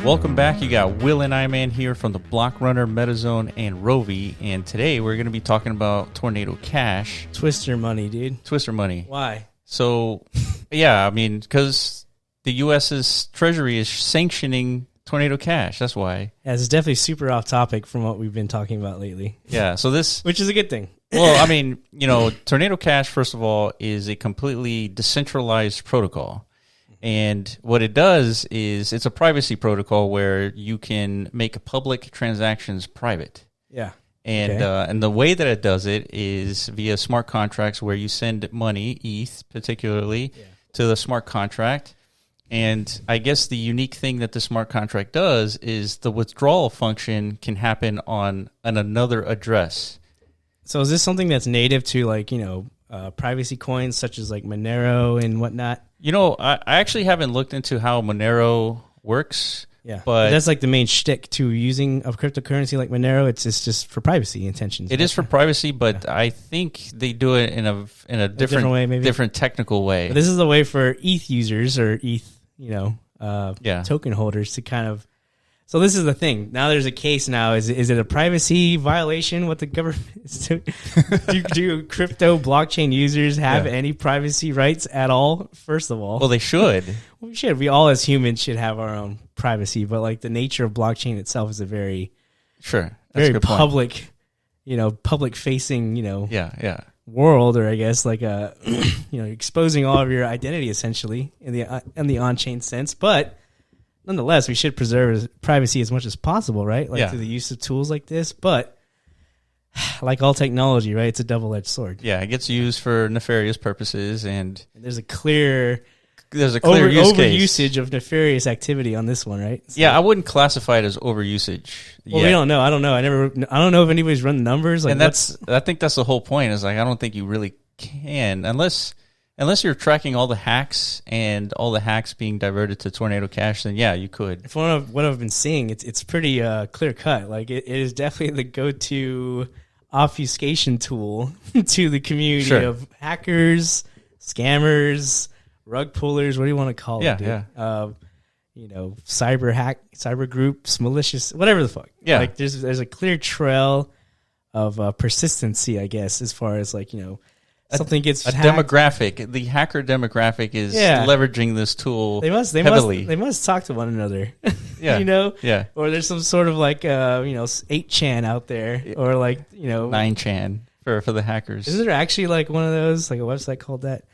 Welcome back. You got Will and I-Man here from the Block Runner, MetaZone, and Rovi. And today we're going to be talking about Tornado Cash. Twister money, dude. Twister money. Why? So, yeah, I mean, because the U.S.'s Treasury is sanctioning Tornado Cash. That's why. Yeah, it's definitely super off topic from what we've been talking about lately. Yeah, so this... Which is a good thing. Well, I mean, you know, Tornado Cash, first of all, is a completely decentralized protocol. And what it does is it's a privacy protocol where you can make public transactions private. Yeah. And the way that it does it is via smart contracts where you send money, ETH particularly, to the smart contract. And I guess the unique thing that the smart contract does is the withdrawal function can happen on another address. So is this something that's native to, like, you know, privacy coins such as like Monero and whatnot? You know, I actually haven't looked into how Monero works. Yeah, but that's like the main shtick to using a cryptocurrency like Monero. It's just for privacy intentions. It is for privacy, but I think they do it in a different way, maybe different technical way. But this is the way for ETH users or ETH, you know, token holders to kind of. So this is the thing. Now there's a case now. Is it a privacy violation what the government is doing? do crypto blockchain users have any privacy rights at all? First of all. Well, they should. We should. We all as humans should have our own privacy. But like the nature of blockchain itself is a very very public, you know, public facing, you know, world, or I guess like a you know, exposing all of your identity essentially in the on-chain sense. But nonetheless, we should preserve privacy as much as possible, right? Like through the use of tools like this. But like all technology, right? It's a double-edged sword. Yeah, it gets used for nefarious purposes, and there's a cleer use case. Overusage of nefarious activity on this one, right? So, yeah, I wouldn't classify it as overusage. Well, we don't know. I don't know. I don't know if anybody's run the numbers. Like, and I think that's the whole point. Is like I don't think you really can unless you're tracking all the hacks and all the hacks being diverted to Tornado Cash, then yeah, you could. If what I've been seeing, it's pretty clear cut. Like it is definitely the go-to obfuscation tool to the community of hackers, scammers, rug pullers. What do you want to call it? Dude? You know, cyber groups, malicious, whatever the fuck. Yeah, like there's a clear trail of persistency, I guess, as far as like, you know. Something gets a demographic. The hacker demographic is leveraging this tool. Heavily. They must talk to one another. Yeah, you know. Yeah. Or there's some sort of like you know, 8chan out there, or like, you know, 9chan for the hackers. Is there actually like one of those, like a website called that?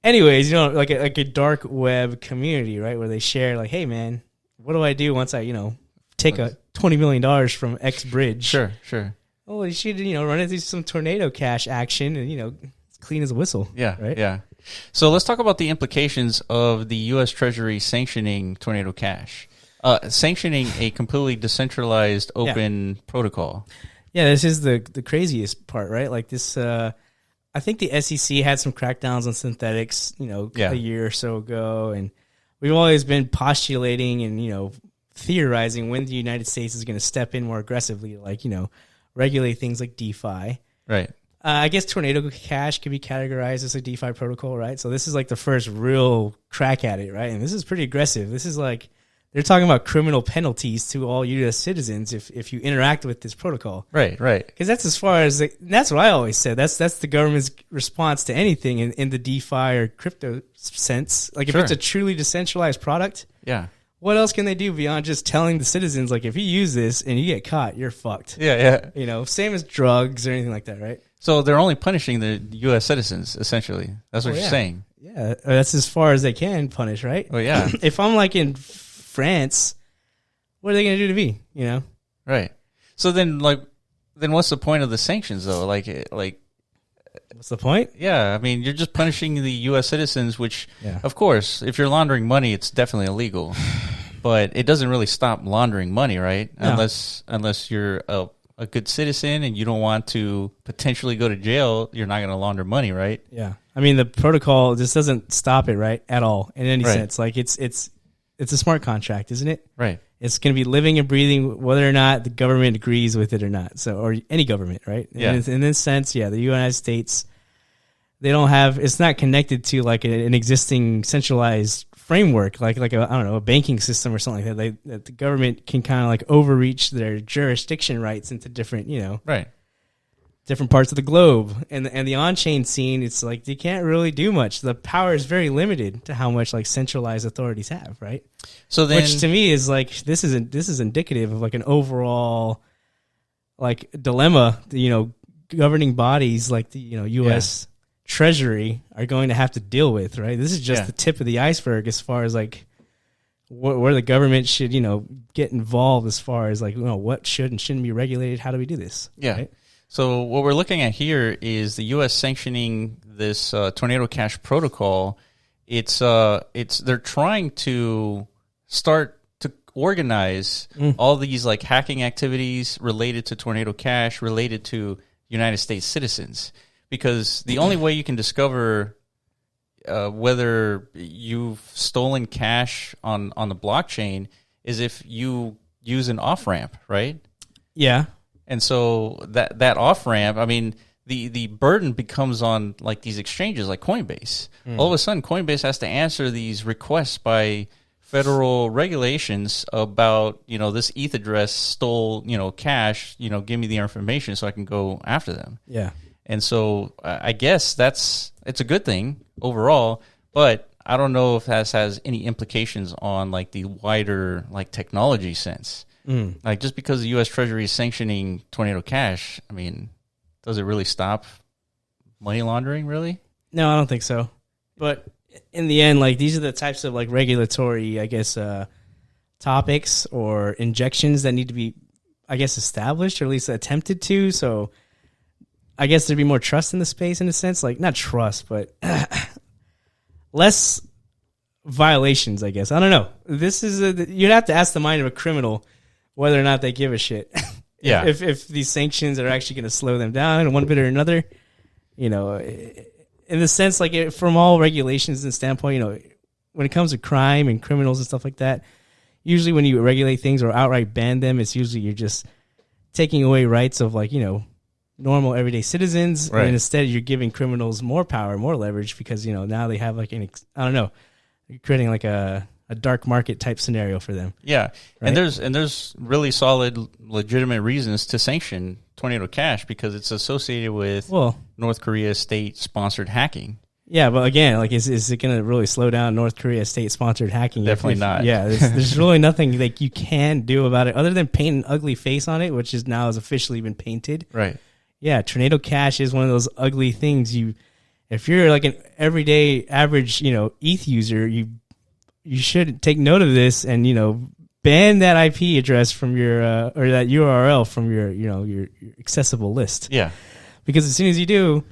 Anyways, you know, like a dark web community, right, where they share like, hey man, what do I do once I, you know, take a $20 million from X bridge? Sure. Oh, you should, you know, run into some Tornado Cash action and, you know, clean as a whistle. Yeah, right? Yeah. So let's talk about the implications of the U.S. Treasury sanctioning Tornado Cash. Sanctioning a completely decentralized open protocol. Yeah, this is the craziest part, right? Like this, I think the SEC had some crackdowns on synthetics, you know, a year or so ago. And we've always been postulating and, you know, theorizing when the United States is going to step in more aggressively, like, you know, regulate things like DeFi. Right. I guess Tornado Cash could be categorized as a DeFi protocol, right? So this is like the first real crack at it, right? And this is pretty aggressive. This is like, they're talking about criminal penalties to all U.S. citizens if you interact with this protocol. Right. Because that's as far as, that's what I always said. That's the government's response to anything in the DeFi or crypto sense. Like if it's a truly decentralized product, what else can they do beyond just telling the citizens, like, if you use this and you get caught, you're fucked. Yeah. You know, same as drugs or anything like that, right? So they're only punishing the U.S. citizens, essentially. That's what you're saying. Yeah, that's as far as they can punish, right? Well, yeah. If I'm like in France, what are they going to do to me? You know, right? So then what's the point of the sanctions, though? Like, what's the point? Yeah, I mean, you're just punishing the U.S. citizens, which, of course, if you're laundering money, it's definitely illegal. But it doesn't really stop laundering money, right? No. Unless you're a good citizen and you don't want to potentially go to jail, you're not going to launder money, right? Yeah. I mean, the protocol just doesn't stop it, right, at all in any sense. Like it's a smart contract, isn't it? Right. It's going to be living and breathing whether or not the government agrees with it or not. So, or any government, right? Yeah. And in this sense, the United States, they don't have, it's not connected to like an existing centralized framework, like I don't know, a banking system or something like that. That the government can kind of like overreach their jurisdiction rights into different, different parts of the globe. And the on-chain scene, it's like you can't really do much. The power is very limited to how much like centralized authorities have, right? So then, which to me is like this is indicative of like an overall like dilemma. Governing bodies like the U.S. Treasury are going to have to deal with, right? This is just the tip of the iceberg as far as like where the government should get involved as far as like what should and shouldn't be regulated. How do we do this? Yeah. Right? So what we're looking at here is the U.S. sanctioning this Tornado Cash protocol. They're trying to start to organize all these like hacking activities related to Tornado Cash, related to United States citizens, because the only way you can discover whether you've stolen cash on the blockchain is if you use an off-ramp, right? Yeah. And so that off-ramp, I mean, the burden becomes on like these exchanges like Coinbase. All of a sudden, Coinbase has to answer these requests by federal regulations about, this ETH address stole, cash, give me the information so I can go after them. Yeah. And so I guess it's a good thing overall, but I don't know if that has any implications on like the wider like technology sense. Like just because the U.S. Treasury is sanctioning Tornado Cash, I mean, does it really stop money laundering, really? No, I don't think so. But in the end, like these are the types of like regulatory, I guess, topics or injections that need to be, I guess, established or at least attempted to. So I guess there'd be more trust in the space in a sense, like not trust, but less violations, I guess. I don't know. You'd have to ask the mind of a criminal whether or not they give a shit. Yeah. If these sanctions are actually going to slow them down in one bit or another, in the sense, like from all regulations and standpoint, when it comes to crime and criminals and stuff like that, usually when you regulate things or outright ban them, it's usually you're just taking away rights of like, normal everyday citizens. Right. And instead you're giving criminals more power, more leverage because, now they have like you're creating like a dark market type scenario for them. Yeah. Right? And there's really solid, legitimate reasons to sanction Tornado Cash because it's associated with North Korea state-sponsored hacking. Yeah, but again, like, is it going to really slow down North Korea state-sponsored hacking? Definitely not. Yeah, there's really nothing like you can do about it other than paint an ugly face on it, which is now has officially been painted. Right. Yeah, Tornado Cash is one of those ugly things. If you're like an everyday average, ETH user, you should take note of this and ban that IP address from your or that URL from your accessible list. Yeah, because as soon as you do,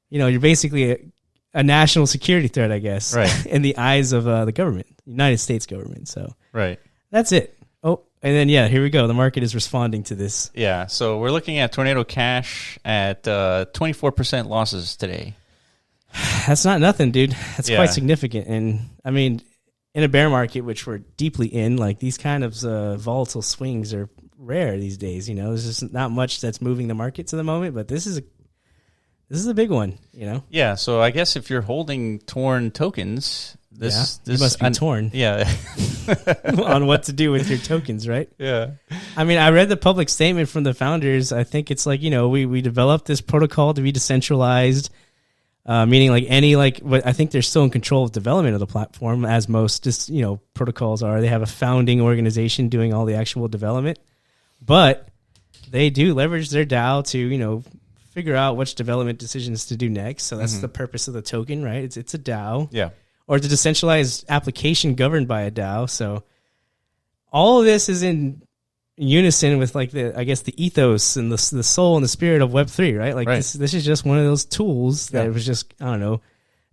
you're basically a national security threat, I guess, right, in the eyes of the government, United States government. So right, that's it. Oh, and then here we go. The market is responding to this. Yeah, so we're looking at Tornado Cash at 24% losses today. That's not nothing, dude. That's quite significant. And I mean, in a bear market, which we're deeply in, like these kind of volatile swings are rare these days. There's just not much that's moving the markets at the moment, but this is a big one. Yeah. So I guess if you're holding torn tokens, this you must be torn. Yeah. On what to do with your tokens, right? Yeah. I mean, I read the public statement from the founders. I think it's like we developed this protocol to be decentralized. Meaning I think they're still in control of development of the platform as most protocols are. They have a founding organization doing all the actual development, but they do leverage their DAO to, figure out which development decisions to do next. So that's the purpose of the token, right? It's a DAO. Yeah. Or it's a decentralized application governed by a DAO. So all of this is in unison with the ethos and the soul and the spirit of Web3, right? Like this is just one of those tools that was just, I don't know,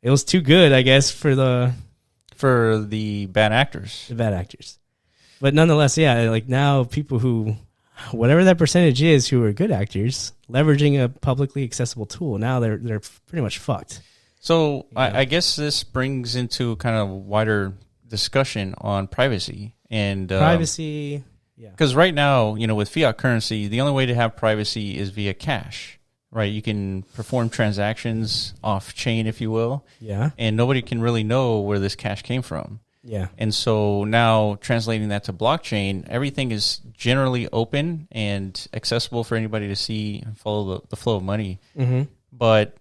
it was too good, I guess, for the bad actors. The bad actors. But nonetheless, like now people who, whatever that percentage is, who are good actors, leveraging a publicly accessible tool, now they're pretty much fucked. So I guess this brings into kind of wider discussion on privacy and privacy. Yeah. Because right now, with fiat currency, the only way to have privacy is via cash, right? You can perform transactions off chain, if you will. Yeah. And nobody can really know where this cash came from. Yeah. And so now translating that to blockchain, everything is generally open and accessible for anybody to see and follow the flow of money. Mm-hmm. But,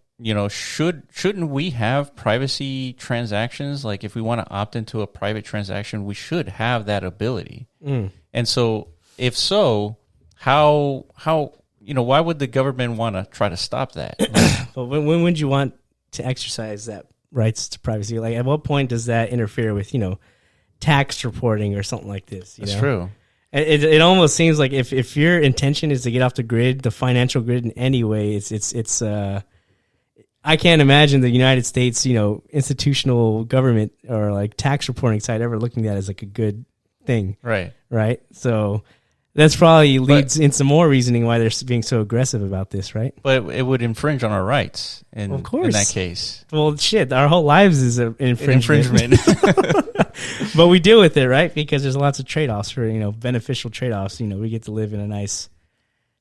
shouldn't we have privacy transactions? Like if we want to opt into a private transaction, we should have that ability. Mm. And so if so, how why would the government want to try to stop that? But when would you want to exercise that rights to privacy? Like at what point does that interfere with, tax reporting or something like this? That's true. It almost seems like if your intention is to get off the grid, the financial grid in any way, it's I can't imagine the United States, institutional government or like tax reporting side ever looking at it as like a good thing. Right. Right. So that's probably leads into more reasoning why they're being so aggressive about this, right? But it would infringe on our rights in that case. Well, shit, our whole lives is an infringement. But we deal with it, right? Because there's lots of trade-offs for, beneficial trade-offs. We get to live in a nice,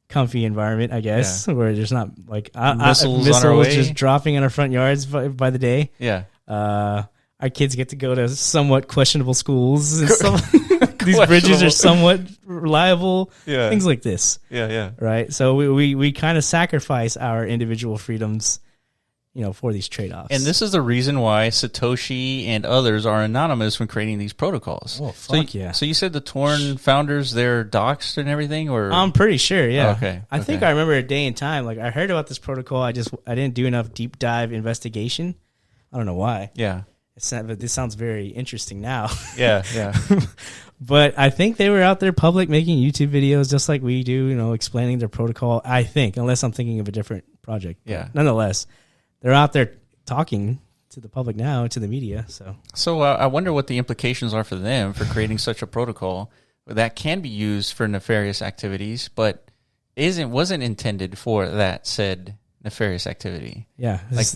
comfy environment, I guess, where there's not like missiles just dropping in our front yards by the day. Yeah. Our kids get to go to somewhat questionable schools. And these bridges are somewhat reliable. Yeah. Things like this. Yeah. Right. So we kind of sacrifice our individual freedoms, for these trade-offs. And this is the reason why Satoshi and others are anonymous when creating these protocols. Oh, fuck yeah. So you said the Torn founders, they're doxed and everything, or? I'm pretty sure, yeah. Oh, okay. I think I remember a day and time. Like I heard about this protocol. I didn't do enough deep dive investigation. I don't know why. Yeah. But this sounds very interesting now. Yeah. But I think they were out there public making YouTube videos just like we do, explaining their protocol, I think, unless I'm thinking of a different project. Yeah. But nonetheless, they're out there talking to the public now, to the media. So I wonder what the implications are for them for creating such a protocol that can be used for nefarious activities, but wasn't intended for that said nefarious activity. Yeah. Like,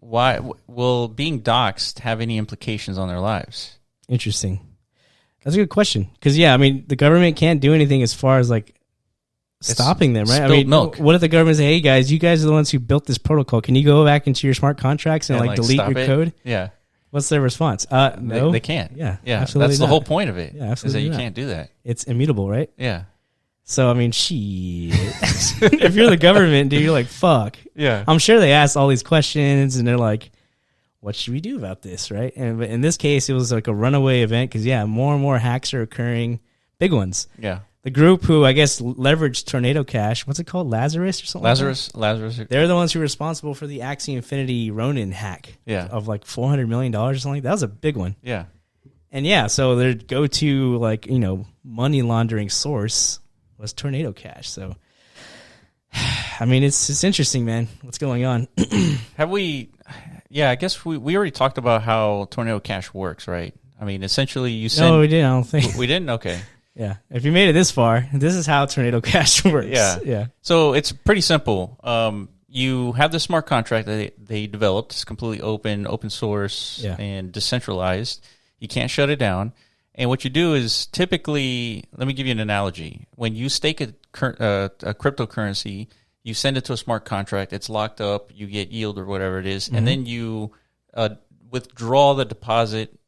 why will being doxed have any implications on their lives? Interesting. That's a good question. Because, the government can't do anything as far as, like, stopping them, right? Milk. What if the government say, hey, guys, you guys are the ones who built this protocol. Can you go back into your smart contracts and delete your code? Yeah. What's their response? No. They can't. Yeah, absolutely. That's the whole point of it. Yeah, absolutely. Is that you can't do that. It's immutable, right? Yeah. So, shit. If you're the government, dude, you're like, fuck. Yeah. I'm sure they asked all these questions, and they're like, what should we do about this, right? And in this case, it was like a runaway event because, more and more hacks are occurring, big ones. Yeah. The group who, I guess, leveraged Tornado Cash, what's it called, Lazarus or something Lazarus. They're the ones who were responsible for the Axie Infinity Ronin hack of like $400 million or something like that. That was a big one. Yeah. And, so their go-to, like, money laundering source was Tornado Cash. So, it's interesting, man, what's going on. Have we... Yeah, I guess we already talked about how Tornado Cash works, right? Essentially you send... No, we didn't, I don't think. We didn't? Okay. Yeah. If you made it this far, this is how Tornado Cash works. Yeah. So it's pretty simple. You have the smart contract that they developed. It's completely open source, and decentralized. You can't shut it down. And what you do is typically, let me give you an analogy. When you stake a cryptocurrency, you send it to a smart contract. It's locked up. You get yield or whatever it is, and then you withdraw the deposit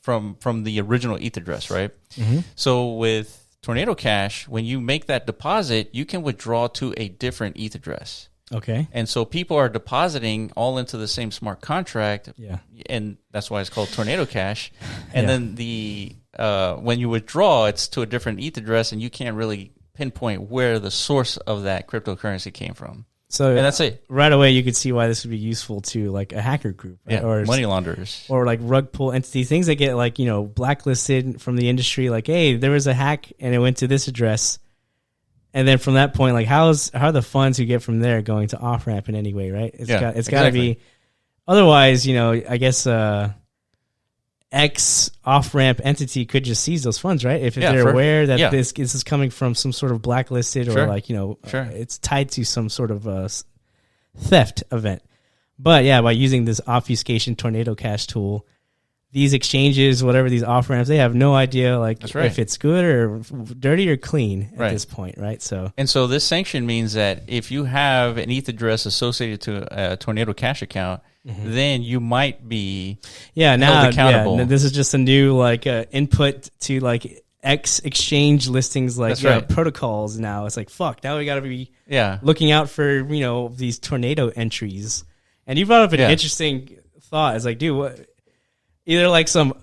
from the original ETH address, right? Mm-hmm. So with Tornado Cash, when you make that deposit, you can withdraw to a different ETH address. Okay. And so people are depositing all into the same smart contract. Yeah. And that's why it's called Tornado Cash. And then when you withdraw, it's to a different ETH address, and you can't really pinpoint where the source of that cryptocurrency came from. So and that's it. Right away, you could see why this would be useful to like a hacker group, right? Or money launderers, or like rug pull entities, things that get like blacklisted from the industry. Like, hey, there was a hack and it went to this address, and then from that point, like, how are the funds you get from there going to off ramp in any way, right? It's got to be. Otherwise, I guess X off-ramp entity could just seize those funds, right? If they're aware that this is coming from some sort of blacklisted or it's tied to some sort of theft event. But by using this obfuscation Tornado Cash tool, these exchanges, whatever these off-ramps, they have no idea if it's good or dirty or clean at this point, right? So this sanction means that if you have an ETH address associated to a Tornado Cash account, then you might be held accountable. This is just a new input to X exchange listings protocols. Now it's fuck. Now we got to be looking out for these tornado entries. And you brought up an interesting thought. It's dude, what? Either some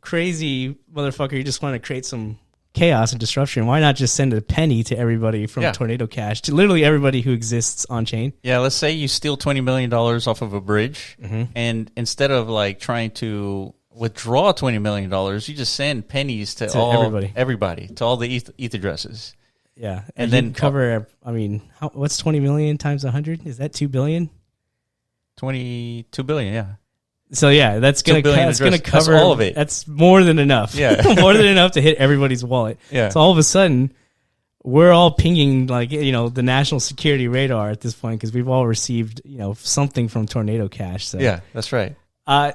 crazy motherfucker you just want to create some chaos and disruption. Why not just send a penny to everybody from Tornado Cash, to literally everybody who exists on chain? Yeah, let's say you steal $20 million off of a bridge, and instead of trying to withdraw $20 million, you just send pennies to everybody, to all the ETH addresses. Yeah, and then cover. What's 20 million times 100? Is that 2 billion? 22 billion. Yeah. So that's gonna cover that's all of it. That's more than enough. Yeah, more than enough to hit everybody's wallet. Yeah. So all of a sudden, we're all pinging the national security radar at this point because we've all received something from Tornado Cash. So yeah, that's right. I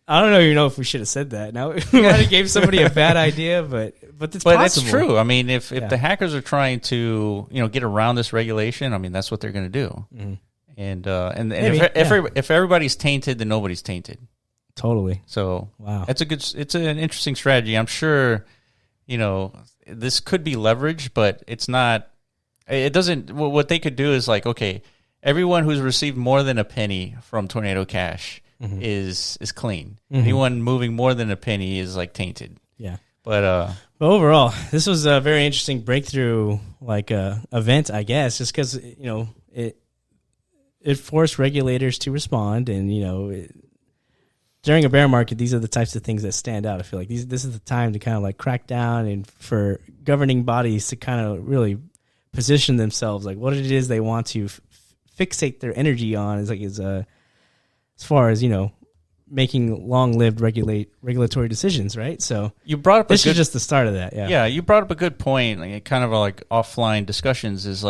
don't know if we should have said that. Now we might have gave somebody a bad idea, but it's possible. It's true. I mean, if the hackers are trying to get around this regulation, that's what they're going to do. Mm-hmm. And if everybody's tainted, then nobody's tainted. Totally. So wow, it's an interesting strategy. I'm sure, this could be leveraged, but it's not. It doesn't. What they could do is okay, everyone who's received more than a penny from Tornado Cash is clean. Mm-hmm. Anyone moving more than a penny is tainted. Yeah. But overall, this was a very interesting breakthrough event, I guess, just because it forced regulators to respond, and during a bear market, these are the types of things that stand out. I feel this is the time to kind of crack down, and for governing bodies to kind of really position themselves, what it is they want to fixate their energy on is as far as making long-lived regulatory decisions, right? So you brought up this is just the start of that. Yeah, you brought up a good point. Kind of offline discussions is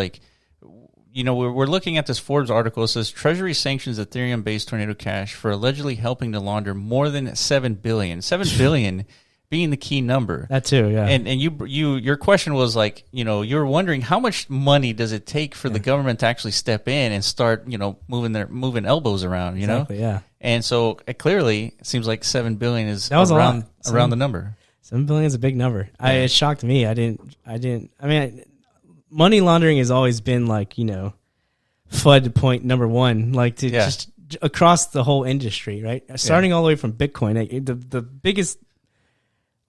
we're looking at this Forbes article. It says Treasury sanctions Ethereum-based Tornado Cash for allegedly helping to launder more than $7 billion. $7 billion being the key number. That too, yeah. And your question was you're wondering how much money does it take for the government to actually step in and start moving elbows around. Exactly, yeah. And so it seems like $7 billion is around the number. $7 billion is a big number. Yeah. It shocked me. Money laundering has always been FUD point number one, just across the whole industry, right? Starting all the way from Bitcoin. The biggest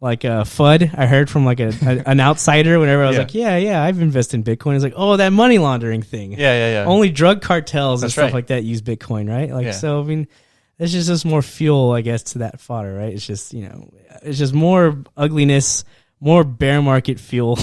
FUD I heard from an outsider whenever I was I've invested in Bitcoin. It's that money laundering thing. Yeah. Only drug cartels and stuff like that use Bitcoin, right? So it's just more fuel, I guess, to that fodder, right? It's just it's just more ugliness, more bear market fuel.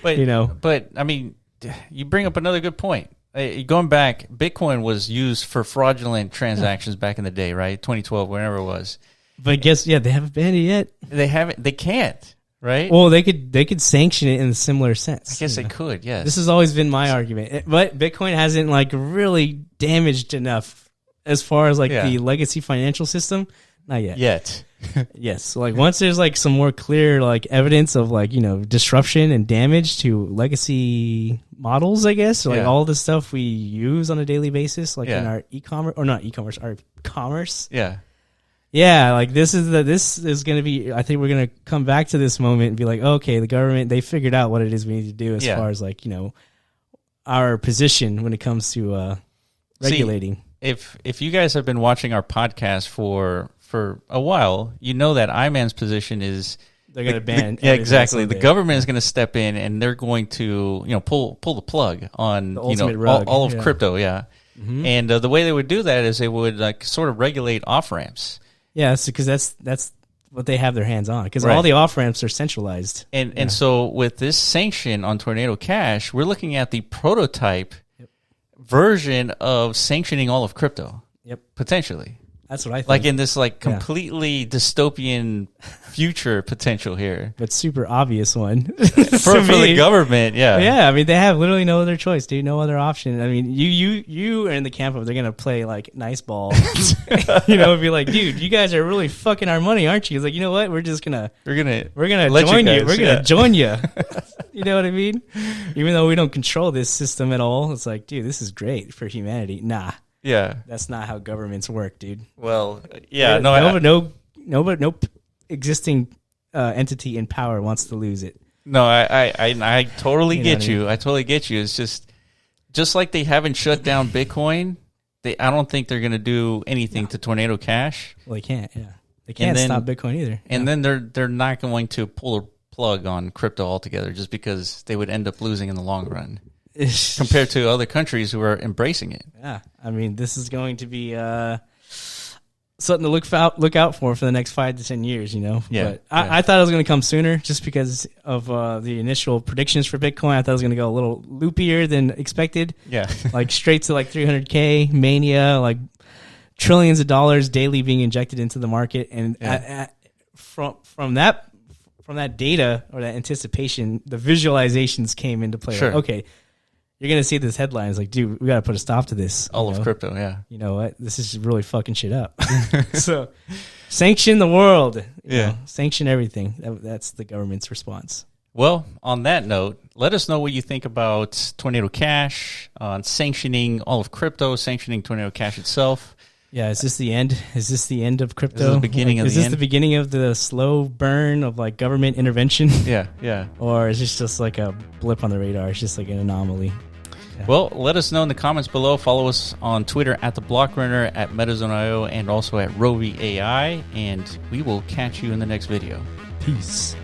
But you bring up another good point. Going back, Bitcoin was used for fraudulent transactions back in the day, right? 2012, whenever it was. But guess they haven't banned it yet. They haven't. They can't, right? Well, they could sanction it in a similar sense. I guess they could. Yes. This has always been my argument, but Bitcoin hasn't really damaged enough as far as the legacy financial system. Not yet. Yes. Once there's some more clear evidence of disruption and damage to legacy models, I guess, all the stuff we use on a daily basis, in our e-commerce, or not e-commerce, our commerce. Yeah. Yeah, this is going to be, I think we're going to come back to this moment and be okay, the government, they figured out what it is we need to do as far as our position when it comes to regulating. See, if you guys have been watching our podcast for a while, you know that iMan's position is they're going to ban. Exactly. The government is going to step in and they're going to pull the plug on all of crypto. Yeah, mm-hmm. And the way they would do that is they would sort of regulate off ramps. Yeah, because that's what they have their hands on. Because all the off ramps are centralized. And so with this sanction on Tornado Cash, we're looking at the prototype version of sanctioning all of crypto. Yep, potentially. That's what I think. In this completely dystopian future potential here. But super obvious one. for the government, yeah. Yeah, they have literally no other choice, dude. No other option. You are in the camp of they're going to play nice ball. Be dude, you guys are really fucking our money, aren't you? It's you know what? We're just going to join you. We're going to join you. You know what I mean? Even though we don't control this system at all, it's dude, this is great for humanity. Nah. Yeah. That's not how governments work, dude. Well, yeah. No existing entity in power wants to lose it. No, I totally get you. I totally get you. It's just like they haven't shut down Bitcoin. I don't think they're going to do anything to Tornado Cash. Well, they can't. Yeah, they can't stop Bitcoin either. And then they're not going to pull a plug on crypto altogether, just because they would end up losing in the long run compared to other countries who are embracing it. Yeah, I mean, this is going to be something to look out for the next 5 to 10 years, you know. Yeah, but I thought it was going to come sooner, just because of the initial predictions for Bitcoin. I thought it was going to go a little loopier than expected. Yeah, like straight to like 300K mania, like trillions of dollars daily being injected into the market, and from that data or that anticipation, the visualizations came into play. Sure. Like, okay, you're going to see this headline. It's like, dude, we got to put a stop to this. All of crypto, yeah. You know what? This is really fucking shit up. So, sanction the world. You know, sanction everything. That's the government's response. Well, on that note, let us know what you think about Tornado Cash, on sanctioning all of crypto, sanctioning Tornado Cash itself. Yeah, is this the end? Is this the end of crypto? Is this the beginning of the end? Is this the beginning of the slow burn of like government intervention? Yeah. Or is this just like a blip on the radar? It's just like an anomaly. Yeah. Well, let us know in the comments below. Follow us on Twitter at The Block Runner, at MetaZone.io, and also at Rovi AI. And we will catch you in the next video. Peace.